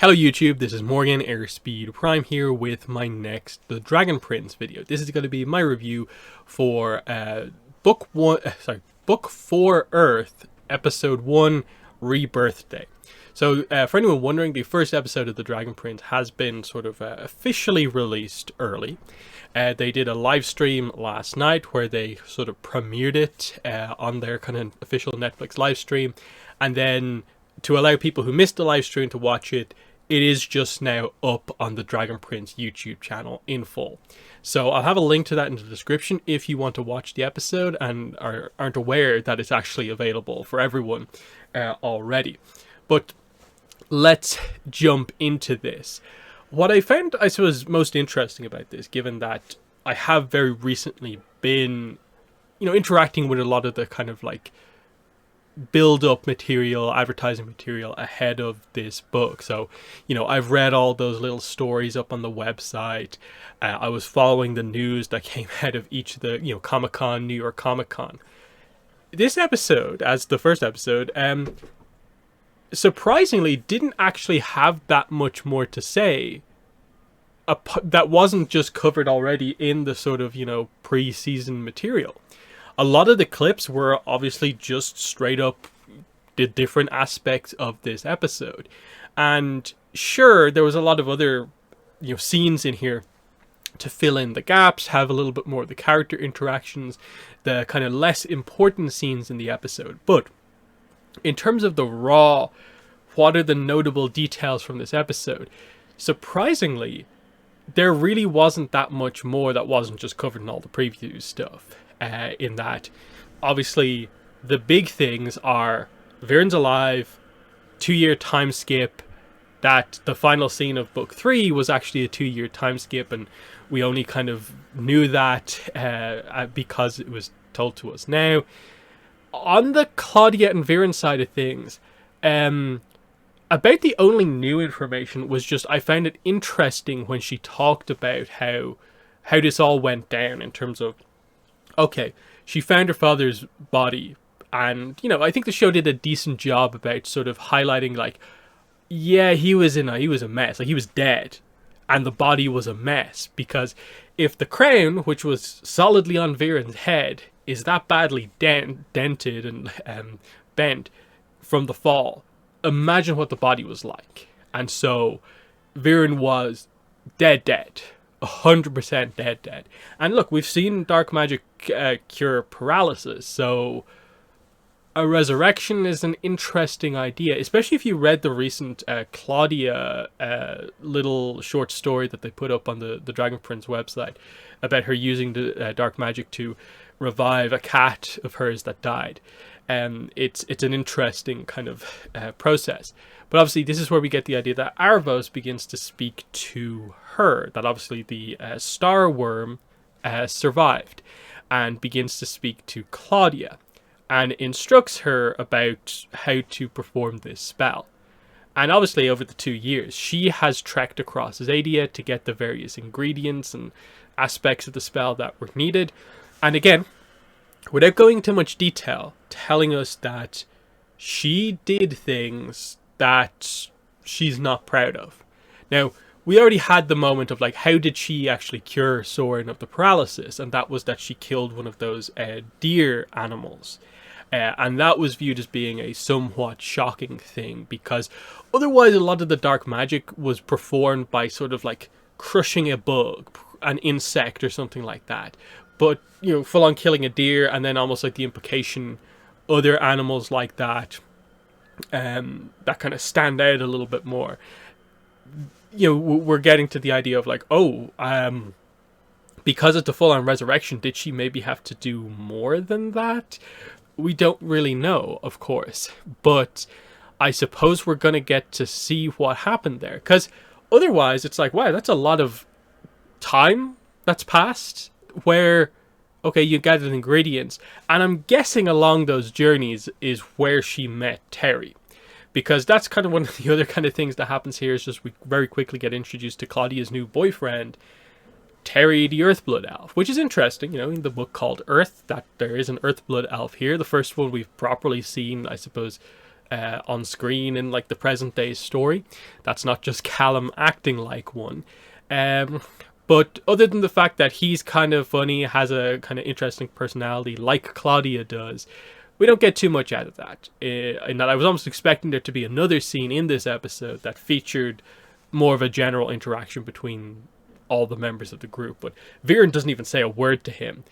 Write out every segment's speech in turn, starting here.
Hello YouTube, this is Morgan Airspeed Prime here with my next The Dragon Prince video. This is going to be my review for Book 4 Earth, Episode 1, Rebirth Day. So for anyone wondering, the first episode of The Dragon Prince has been sort of officially released early. They did a live stream last night where they sort of premiered it on their kind of official Netflix live stream, and then to allow people who missed the live stream to watch it, it is just now up on the Dragon Prince YouTube channel in full. So I'll have a link to that in the description if you want to watch the episode and aren't aware that it's actually available for everyone already. But let's jump into this. What I found, I suppose, most interesting about this, given that I have very recently been, interacting with a lot of the kind of like build-up material, advertising material ahead of this book. So, I've read all those little stories up on the website. I was following the news that came out of each of the, Comic-Con, New York Comic-Con. This episode, as the first episode, surprisingly didn't actually have that much more to say that wasn't just covered already in the sort of, pre-season material. A lot of the clips were obviously just straight up the different aspects of this episode. And sure, there was a lot of other, scenes in here to fill in the gaps, have a little bit more of the character interactions, the kind of less important scenes in the episode. But in terms of the raw, what are the notable details from this episode? Surprisingly, there really wasn't that much more that wasn't just covered in all the preview stuff. In that, obviously, the big things are Viren's alive, 2-year time skip, that the final scene of book 3 was actually a 2-year time skip, and we only kind of knew that because it was told to us now. On the Claudia and Viren side of things, about the only new information was just I found it interesting when she talked about how this all went down in terms of, okay, she found her father's body, and, I think the show did a decent job about sort of highlighting, like, yeah, he was a mess, like, he was dead, and the body was a mess, because if the crown, which was solidly on Viren's head, is that badly dented and bent from the fall, imagine what the body was like. And so, Viren was dead. 100% dead. And look, we've seen dark magic cure paralysis, so a resurrection is an interesting idea, especially if you read the recent Claudia little short story that they put up on the Dragon Prince website about her using the dark magic to revive a cat of hers that died. It's an interesting kind of process. But obviously this is where we get the idea that Arvos begins to speak to her, that obviously the star worm survived, and begins to speak to Claudia and instructs her about how to perform this spell. And obviously over the 2 years she has trekked across Zadia to get the various ingredients and aspects of the spell that were needed, and again, without going into much detail, telling us that she did things that she's not proud of. Now, we already had the moment of, like, how did she actually cure Soren of the paralysis? And that was that she killed one of those deer animals. And that was viewed as being a somewhat shocking thing, because otherwise a lot of the dark magic was performed by sort of like crushing a bug, an insect or something like that. But, full on killing a deer, and then almost like the implication, other animals like that, that kind of stand out a little bit more. We're getting to the idea of like, because it's a full on resurrection, did she maybe have to do more than that? We don't really know, of course. But I suppose we're going to get to see what happened there. Because otherwise, it's like, wow, that's a lot of time that's passed where, okay, you gathered ingredients, and I'm guessing along those journeys is where she met Terry, because that's kind of one of the other kind of things that happens here, is just we very quickly get introduced to Claudia's new boyfriend, Terry the Earthblood Elf, which is interesting, in the book called Earth, that there is an Earthblood Elf here. The first one we've properly seen, I suppose, on screen in like the present day story. That's not just Callum acting like one. But other than the fact that he's kind of funny, has a kind of interesting personality like Claudia does, we don't get too much out of that. In that I was almost expecting there to be another scene in this episode that featured more of a general interaction between all the members of the group. But Viren doesn't even say a word to him.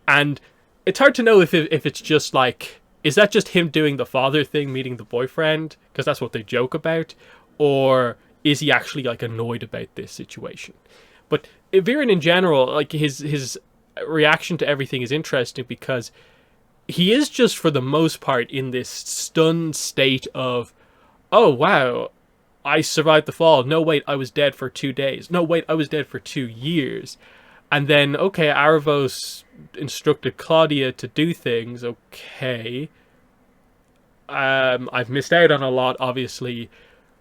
And it's hard to know if it's just like, is that just him doing the father thing, meeting the boyfriend? Because that's what they joke about. Or is he actually like annoyed about this situation? But Viren in general, like his reaction to everything is interesting because he is just for the most part in this stunned state of, oh wow, I survived the fall. No wait, I was dead for 2 days. No wait, I was dead for 2 years. And then, okay, Aravos instructed Claudia to do things. Okay. I've missed out on a lot, obviously.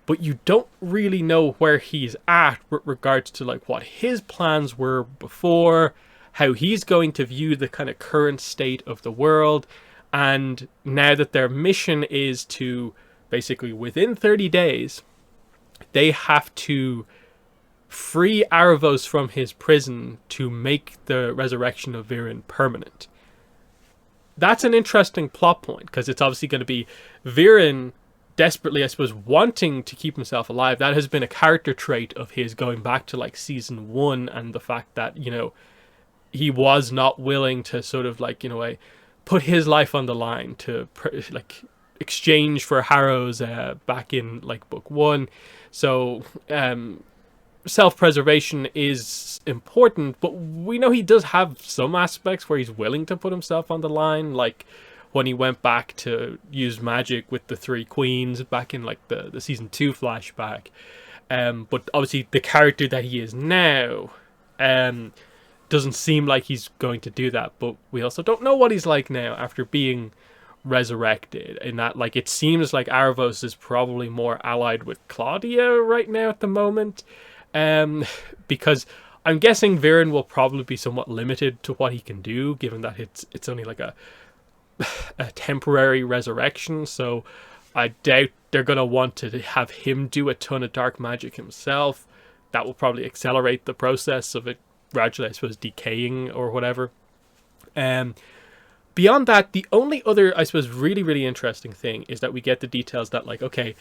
But you don't really know where he's at with regards to like what his plans were before, how he's going to view the kind of current state of the world. And now that their mission is to basically within 30 days, they have to free Aravos from his prison to make the resurrection of Viren permanent. That's an interesting plot point because it's obviously going to be Viren desperately, I suppose, wanting to keep himself alive. That has been a character trait of his going back to like season 1, and the fact that, you know, he was not willing to sort of like, you know, put his life on the line to like exchange for Harrow's back in like book 1. So self-preservation is important, but we know he does have some aspects where he's willing to put himself on the line, like when he went back to use magic with the 3 queens back in like the season 2 flashback. But obviously the character that he is now doesn't seem like he's going to do that, but we also don't know what he's like now after being resurrected, in that like it seems like Aravos is probably more allied with Claudia right now at the moment. Because I'm guessing Viren will probably be somewhat limited to what he can do, given that it's only like a temporary resurrection. So I doubt they're going to want to have him do a ton of dark magic himself. That will probably accelerate the process of it gradually, I suppose, decaying or whatever. Beyond that, the only other, I suppose, really, really interesting thing is that we get the details that, like, okay,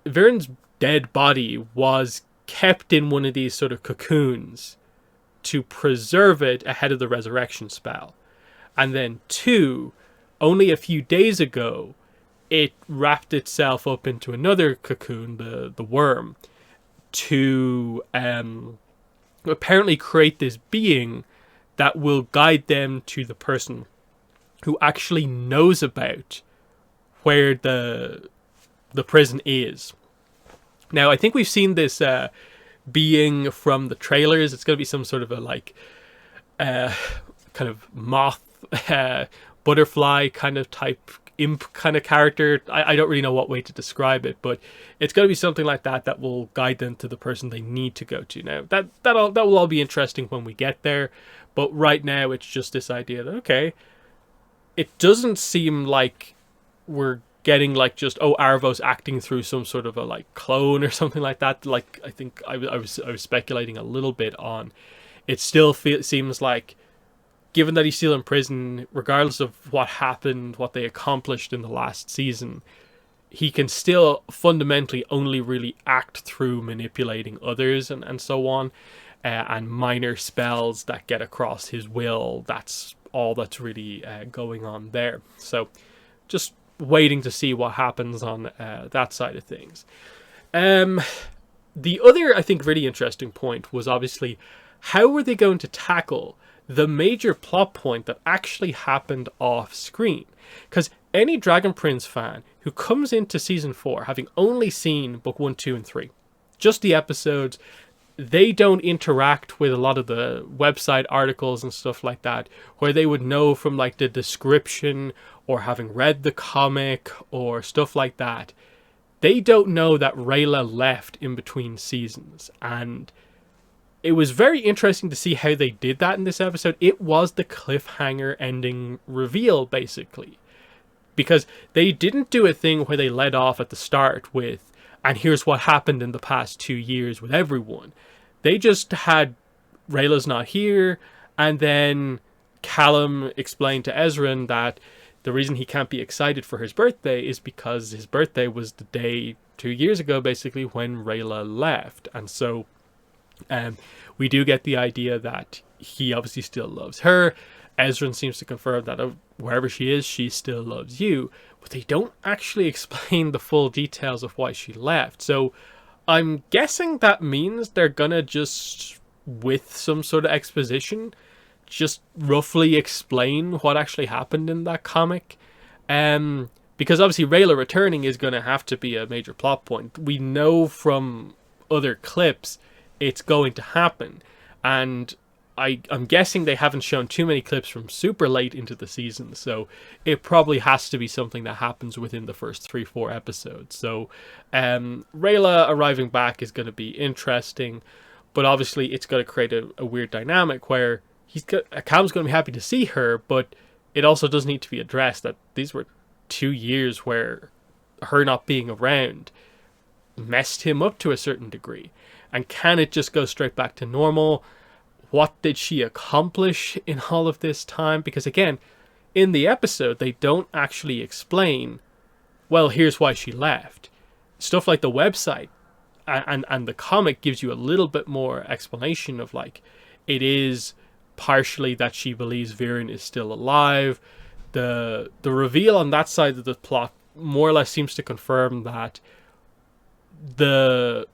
Viren's dead body was kept in one of these sort of cocoons to preserve it ahead of the resurrection spell. And then 2, only a few days ago, it wrapped itself up into another cocoon, the worm, to apparently create this being that will guide them to the person who actually knows about where the prison is. Now, I think we've seen this being from the trailers. It's going to be some sort of a like kind of moth, butterfly kind of type, imp kind of character. I don't really know what way to describe it, but it's going to be something like that will guide them to the person they need to go to. Now, that will all be interesting when we get there, but right now it's just this idea that, okay, it doesn't seem like we're getting like just, oh, Aravos acting through some sort of a like clone or something like that. Like I think I was speculating a little bit on. It still seems like, given that he's still in prison, regardless of what happened, what they accomplished in the last season, he can still fundamentally only really act through manipulating others and so on, and minor spells that get across his will. That's all that's really going on there. So just waiting to see what happens on that side of things. The other, I think, really interesting point was obviously how were they going to tackle the major plot point that actually happened off screen? Because any Dragon Prince fan who comes into season 4 having only seen book 1, 2, and 3, just the episodes, they don't interact with a lot of the website articles and stuff like that, where they would know from like the description or having read the comic or stuff like that. They don't know that Rayla left in between seasons, and it was very interesting to see how they did that in this episode. It was the cliffhanger ending reveal, basically. because they didn't do a thing where they led off at the start with, and here's what happened in the past 2 years with everyone. They just had Rayla's not here, and then Callum explained to Ezran that the reason he can't be excited for his birthday is because his birthday was the day 2 years ago, basically, when Rayla left. And so we do get the idea that he obviously still loves her. Ezran seems to confirm that wherever she is, she still loves you. But they don't actually explain the full details of why she left. So I'm guessing that means they're gonna just, with some sort of exposition, just roughly explain what actually happened in that comic. Because obviously Rayla returning is going to have to be a major plot point. We know from other clips it's going to happen. And I'm guessing they haven't shown too many clips from super late into the season. So it probably has to be something that happens within the first 3-4 episodes. So Rayla arriving back is going to be interesting. But obviously it's going to create a weird dynamic where Callum's going to be happy to see her, but it also does need to be addressed that these were 2 years where her not being around messed him up to a certain degree. And can it just go straight back to normal? What did she accomplish in all of this time? Because again, in the episode, they don't actually explain, well, here's why she left. Stuff like the website and the comic gives you a little bit more explanation of, like, it is partially that she believes Viren is still alive. The reveal on that side of the plot more or less seems to confirm that the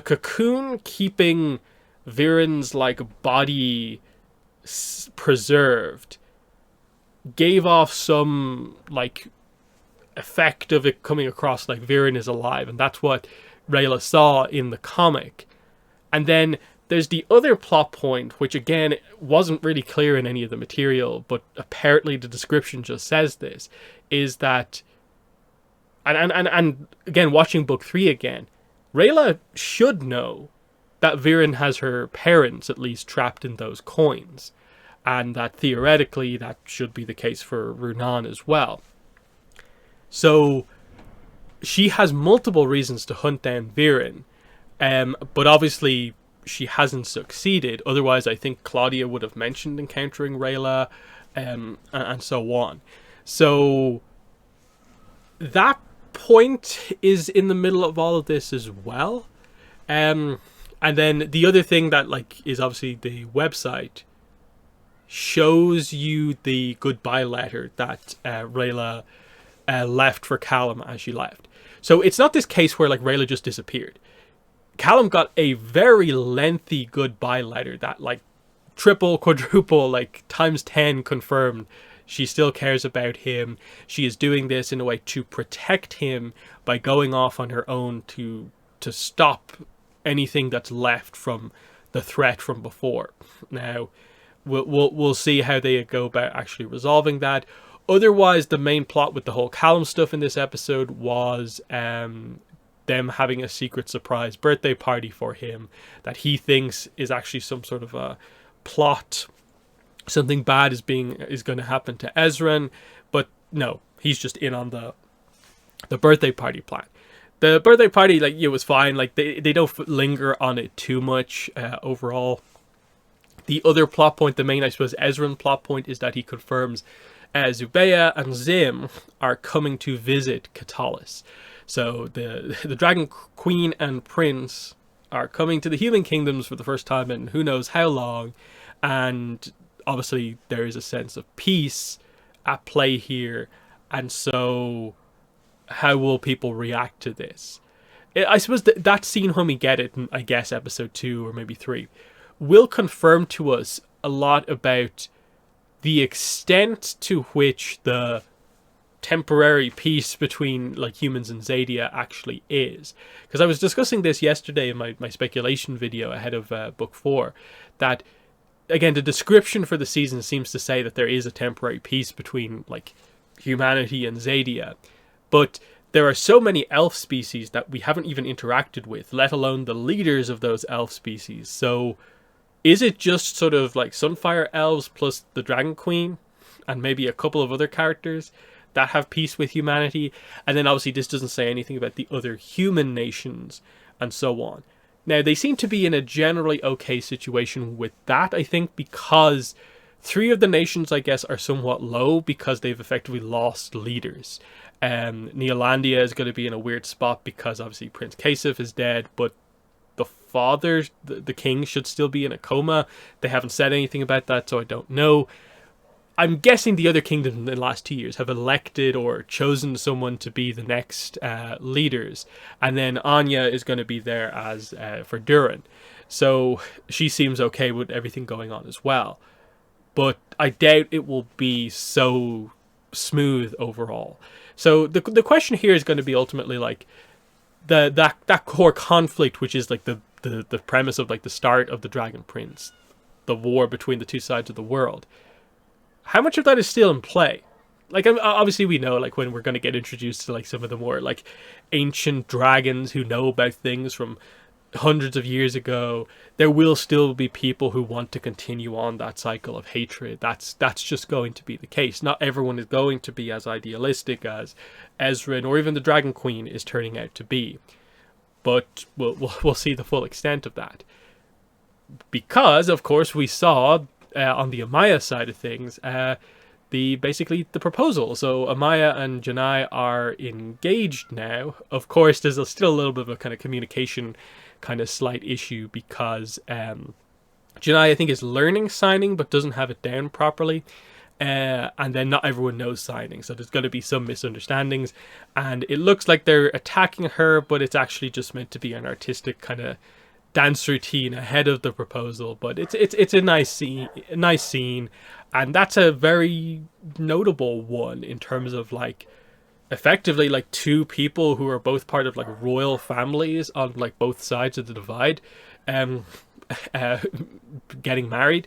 cocoon keeping Viren's like body preserved gave off some like effect of it coming across like Viren is alive, and that's what Rayla saw in the comic. And then there's the other plot point, which again wasn't really clear in any of the material, but apparently the description just says this, is that, and again, watching book 3 again, Rayla should know that Viren has her parents at least trapped in those coins, and that theoretically that should be the case for Runan as well. So she has multiple reasons to hunt down Viren, but obviously she hasn't succeeded. Otherwise, I think Claudia would have mentioned encountering Rayla, and so on. So that point is in the middle of all of this as well. And then the other thing that like is obviously the website shows you the goodbye letter that Rayla left for Callum as she left. So it's not this case where like Rayla just disappeared. Callum got a very lengthy goodbye letter that like triple, quadruple, like times 10 confirmed she still cares about him. She is doing this in a way to protect him by going off on her own to stop anything that's left from the threat from before. Now, we'll see how they go about actually resolving that. Otherwise, the main plot with the whole Callum stuff in this episode was them having a secret surprise birthday party for him that he thinks is actually some sort of a plot. Something bad is going to happen to Ezran, but no, he's just in on the birthday party plan. The birthday party, like, it was fine. Like, they don't linger on it too much overall. The other plot point, the main, I suppose, Ezran plot point, is that he confirms Zubeia and Zim are coming to visit Katalis. So the Dragon Queen and Prince are coming to the human kingdoms for the first time in who knows how long, and obviously there is a sense of peace at play here, and so how will people react to this? I suppose that scene when we get it, I guess episode 2 or maybe 3, will confirm to us a lot about the extent to which the temporary peace between like humans and Zadia actually is. Because I was discussing this yesterday in my speculation video ahead of book 4, that again the description for the season seems to say that there is a temporary peace between like humanity and Zadia, but there are so many elf species that we haven't even interacted with, let alone the leaders of those elf species. So is it just sort of like Sunfire elves plus the Dragon Queen and maybe a couple of other characters that have peace with humanity. And then obviously this doesn't say anything about the other human nations and so on. Now, they seem to be in a generally okay situation with that, I think, because 3 of the nations, I guess, are somewhat low because they've effectively lost leaders. Neolandia is going to be in a weird spot because obviously Prince Kasif is dead, but the father, the king, should still be in a coma. They haven't said anything about that, so I don't know. I'm guessing the other kingdoms in the last 2 years have elected or chosen someone to be the next leaders. And then Anya is going to be there as for Durin. So she seems okay with everything going on as well. But I doubt it will be so smooth overall. So the question here is going to be ultimately like that core conflict, which is like the premise of like the start of the Dragon Prince, the war between the two sides of the world. How much of that is still in play? Like, obviously we know, like, when we're going to get introduced to, like, some of the more, like, ancient dragons who know about things from hundreds of years ago, there will still be people who want to continue on that cycle of hatred. That's just going to be the case. Not everyone is going to be as idealistic as Ezra or even the Dragon Queen is turning out to be. But we'll see the full extent of that. Because, of course, we saw... on the Amaya side of things, basically the proposal. So Amaya and Janai are engaged now. Of course, there's still a little bit of a kind of communication kind of slight issue because Janai, I think, is learning signing but doesn't have it down properly. And then not everyone knows signing, so there's going to be some misunderstandings. And it looks like they're attacking her, but it's actually just meant to be an artistic kind of dance routine ahead of the proposal. But it's a nice scene, and that's a very notable one in terms of like effectively like 2 people who are both part of like royal families on like both sides of the divide getting married.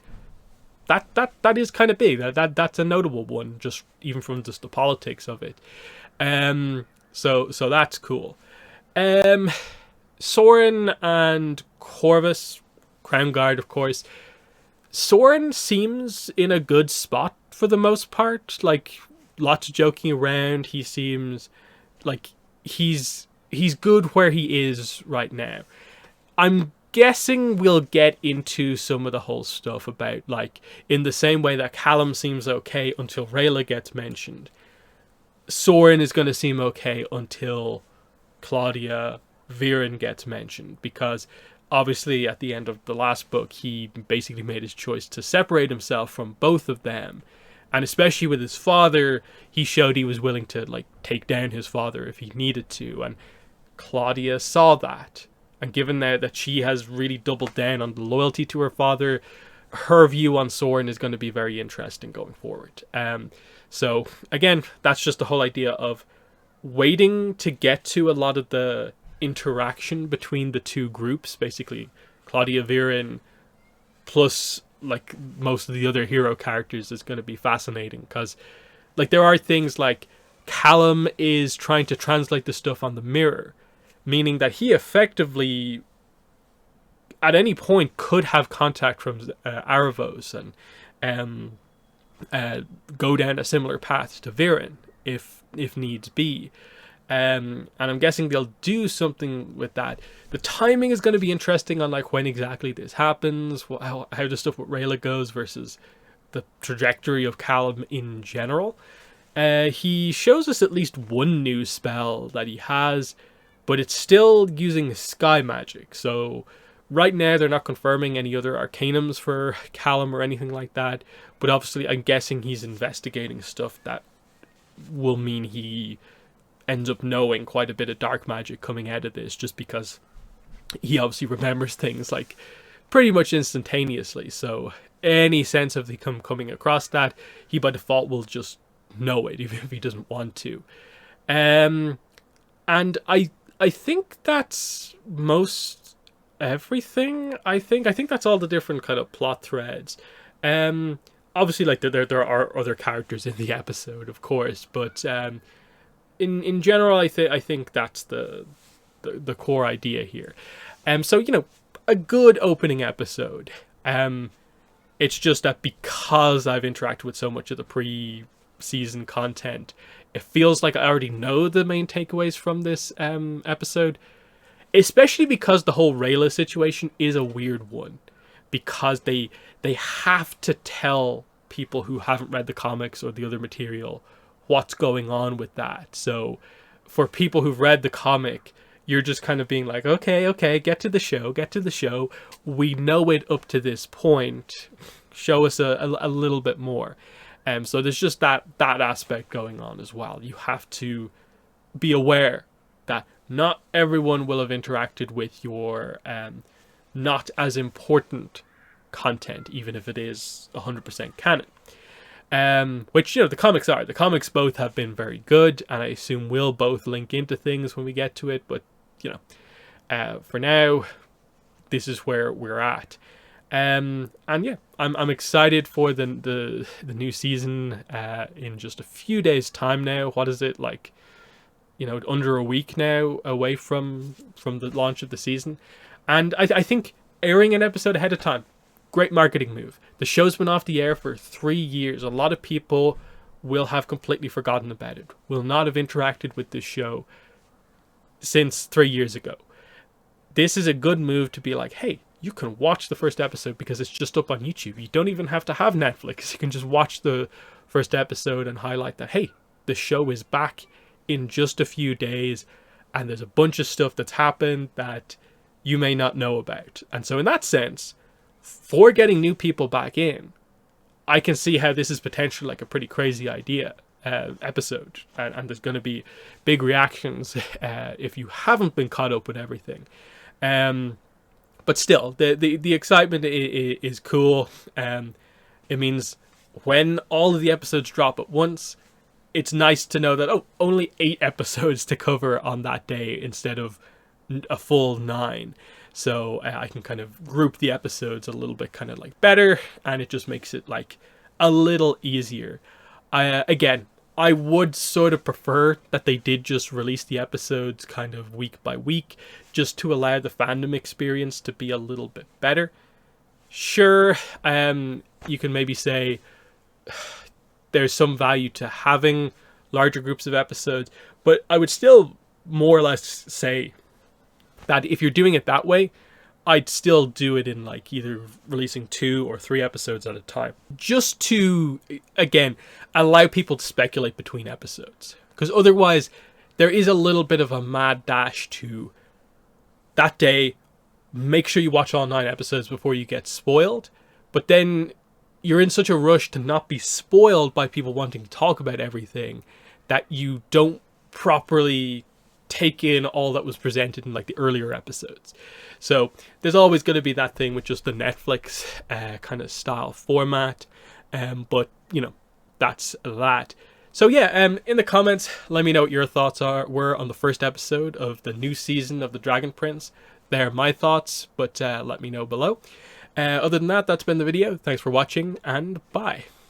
That is kind of big. That's a notable one, just even from just the politics of it. So that's cool. Soren and Corvus, Crown Guard, of course. Soren seems in a good spot for the most part. Like, lots of joking around. He seems like he's good where he is right now. I'm guessing we'll get into some of the whole stuff about, like, in the same way that Callum seems okay until Rayla gets mentioned, Soren is going to seem okay until Claudia, Viren gets mentioned, because obviously at the end of the last book he basically made his choice to separate himself from both of them, and especially with his father he showed he was willing to like take down his father if he needed to, and Claudia saw that, and given that she has really doubled down on the loyalty to her father, her view on Soren is going to be very interesting going forward. So again, that's just the whole idea of waiting to get to a lot of the interaction between the 2 groups, basically Claudia, Viren, plus like most of the other hero characters, is going to be fascinating, because like there are things like Callum is trying to translate the stuff on the mirror, meaning that he effectively at any point could have contact from Aravos and go down a similar path to Viren if needs be. And I'm guessing they'll do something with that. The timing is going to be interesting on like when exactly this happens, how the stuff with Rayla goes versus the trajectory of Callum in general. He shows us at least one new spell that he has, but it's still using sky magic. So right now they're not confirming any other arcanums for Callum or anything like that. But obviously I'm guessing he's investigating stuff that will mean he ends up knowing quite a bit of dark magic coming out of this, just because he obviously remembers things like pretty much instantaneously. So any sense of him coming across that, he by default will just know it, even if he doesn't want to. And I think that's most everything. I think that's all the different kind of plot threads. Obviously, like there are other characters in the episode, of course, but in general, I think that's the core idea here. So a good opening episode. It's just that because I've interacted with so much of the pre-season content, It feels like I already know the main takeaways from this episode, especially because the whole Rayla situation is a weird one, because they have to tell people who haven't read the comics or the other material what's going on with that. So for people who've read the comic, you're just kind of being like, okay, get to the show. We know it up to this point. Show us a little bit more. So there's just that aspect going on as well. You have to be aware that not everyone will have interacted with your not as important content, even if it is 100% canon. Which, the comics are. The comics both have been very good, and I assume we'll both link into things when we get to it, but, for now, this is where we're at. And yeah, I'm excited for the new season in just a few days' time now. What is it, like, under a week now away from the launch of the season? And I think airing an episode ahead of time, great marketing move. The show's been off the air for 3 years. A lot of people will have completely forgotten about it, will not have interacted with this show since 3 years ago. This is a good move to be like, hey, you can watch the first episode because it's just up on YouTube. You don't even have to have Netflix. You can just watch the first episode and highlight that, hey, the show is back in just a few days, and there's a bunch of stuff that's happened that you may not know about. And so in that sense, for getting new people back in, I can see how this is potentially like a pretty crazy idea episode, and there's going to be big reactions if you haven't been caught up with everything. But still, the excitement is cool. It means when all of the episodes drop at once, it's nice to know that, only 8 episodes to cover on that day instead of a full 9. So I can kind of group the episodes a little bit kind of like better, and it just makes it like a little easier. Again, I would sort of prefer that they did just release the episodes kind of week by week, just to allow the fandom experience to be a little bit better. Sure, you can maybe say there's some value to having larger groups of episodes, but I would still more or less say that if you're doing it that way, I'd still do it in like either releasing 2 or 3 episodes at a time, just to, again, allow people to speculate between episodes. Because otherwise, there is a little bit of a mad dash to that day, make sure you watch all 9 episodes before you get spoiled, but then you're in such a rush to not be spoiled by people wanting to talk about everything that you don't properly take in all that was presented in like the earlier episodes. So there's always going to be that thing with just the Netflix kind of style format, but that's that. So yeah, in the comments, let me know what your thoughts were on the first episode of the new season of The Dragon Prince. They're my thoughts, but let me know below. Other than that, that's been the video. Thanks for watching, and bye.